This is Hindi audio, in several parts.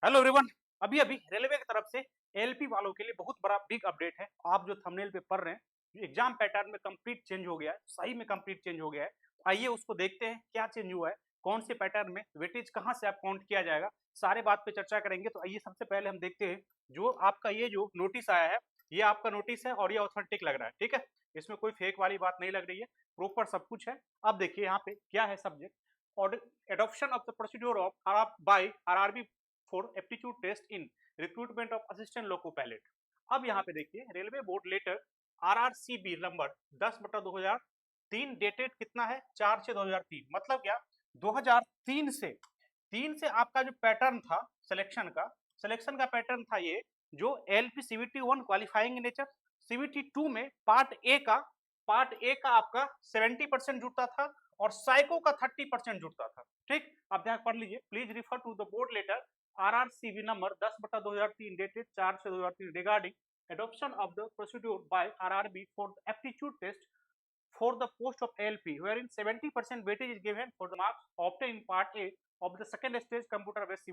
Hello everyone. अभी अभी रेलवे की तरफ से एलपी वालों के लिए बहुत बड़ा बिग अपडेट है। आप जो थंबनेल पे पढ़ रहे हैं एग्जाम पैटर्न में कंप्लीट चेंज हो गया है, सही में कंप्लीट चेंज हो गया है। आइए उसको देखते हैं क्या चेंज हुआ है, कौन से पैटर्न में वेटेज कहाँ से आप काउंट किया जाएगा, सारे बात पे चर्चा करेंगे। तो आइए सबसे पहले हम देखते हैं जो आपका ये जो नोटिस आया है, ये आपका नोटिस है और ये ऑथेंटिक लग रहा है। ठीक है, इसमें कोई फेक वाली बात नहीं लग रही है, प्रॉपर सब कुछ है। अब देखिए यहाँ पे क्या है सब्जेक्ट, और adoption of the procedure of by RRB for aptitude test in recruitment of assistant loco pilot. अब यहाँ पे देखिए railway board letter RRCB number 10/2003 dated कितना है 4/6/2003। मतलब क्या 2003 से आपका जो पैटर्न था सिलेक्शन का पैटर्न था ये, जो LP CVT 1 qualifying nature, CVT 2 में पार्ट ए का आपका 70% जुड़ता था और साइको का 30% जुड़ता था। ठीक, अब ध्यान पढ़ लीजिए, please refer to the board letter RRCB number 10/2003 dated 4/6/2003 regarding adoption of the procedure by RRB for the aptitude test for the post of ALP, wherein 70% weightage is given for the marks obtained in Part A of the second stage computer-based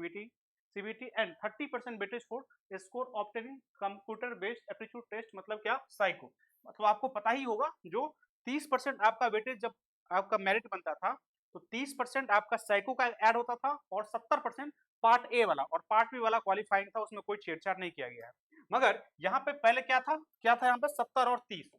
CBT and 30% weightage for score obtained in computer-based aptitude test। मतलब क्या, साइको। मतलब आपको पता ही होगा जो 30% आपका वेटेज जब आपका मेरिट बनता था तो 30% आपका साइको का ऐड होता था और 70% पार्ट ए वाला और पार्ट बी वाला क्वालिफाइंग था, उसमें कोई छेड़छाड़ नहीं किया गया है। मगर यहाँ पे पहले क्या था यहाँ पे 70 और 30,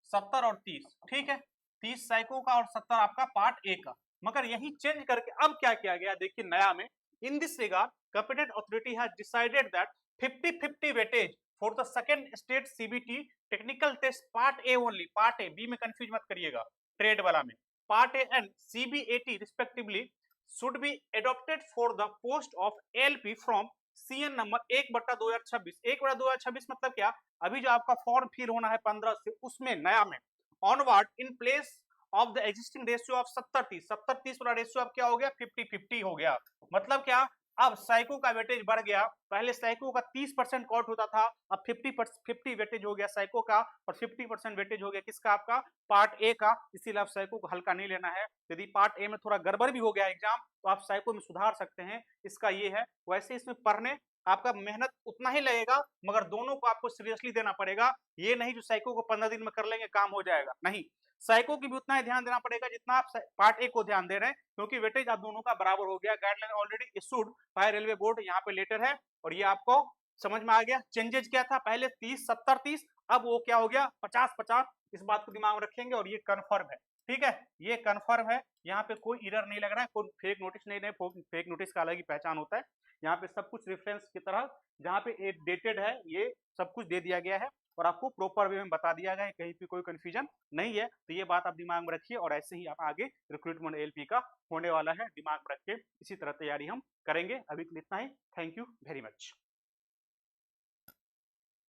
70 और 30, ठीक है, 30 साइको का और 70 आपका पार्ट ए का। मगर यही चेंज करके अब क्या किया गया, देखिए नया में, in this regard competent authority has decided that 50-50 weightage for the second stage CBT technical test part A only, part A, B में कंफ्यूज मत करिएगा, ट्रेड वाला में, part A and CBAT respectively should be adopted for the post of ALP from CN number 1/2026। 1/2026 मतलब क्या, अभी जो आपका फॉर्म फिल होना है 15 से, उसमें नया में onward in place of the existing ratio of 70-30, 70-30 वाला रेशियो अब क्या हो गया 50-50 हो गया। मतलब क्या, अब साइको का वेटेज बढ़ गया, पहले साइको का 30% कॉट होता था, अब 50 वेटेज हो गया साइको का और 50% वेटेज हो गया किसका, आपका पार्ट ए का। इसीलिए आप साइको को हल्का नहीं लेना है। यदि पार्ट ए में थोड़ा गड़बड़ भी हो गया एग्जाम तो आप साइको में सुधार सकते हैं, इसका ये है। वैसे इसमें पढ़ने आपका मेहनत उतना ही लगेगा, मगर दोनों को आपको सीरियसली देना पड़ेगा। ये नहीं जो साइको को 15 दिन में कर लेंगे काम हो जाएगा, नहीं, साइको की भी उतना ही ध्यान देना पड़ेगा जितना आप पार्ट ए को ध्यान दे रहे हैं, क्योंकि वेटेज आप दोनों का बराबर हो गया। Guideline already issued by railway board, यहाँ पे लेटर है और ये आपको समझ में आ गया। चेंजेस क्या था, पहले 30-70-30, अब वो क्या हो गया 50-50। इस बात को दिमाग में रखेंगे और ये कन्फर्म है, ठीक है, ये कन्फर्म है। यहाँ पे कोई एरर नहीं लग रहा है, कोई फेक नोटिस नहीं, फेक नोटिस का अलग ही पहचान होता है। यहाँ पे सब कुछ रेफरेंस की तरह जहाँ पे डेटेड है ये सब कुछ दे दिया गया है और आपको प्रॉपर वे में बता दिया गया है, कहीं पे कोई कंफ्यूजन नहीं है। तो ये बात आप दिमाग में रखिए और ऐसे ही आप आगे रिक्रूटमेंट एलपी का होने वाला है, दिमाग में रख के इसी तरह तैयारी हम करेंगे। अभी के लिए इतना ही, थैंक यू वेरी मच।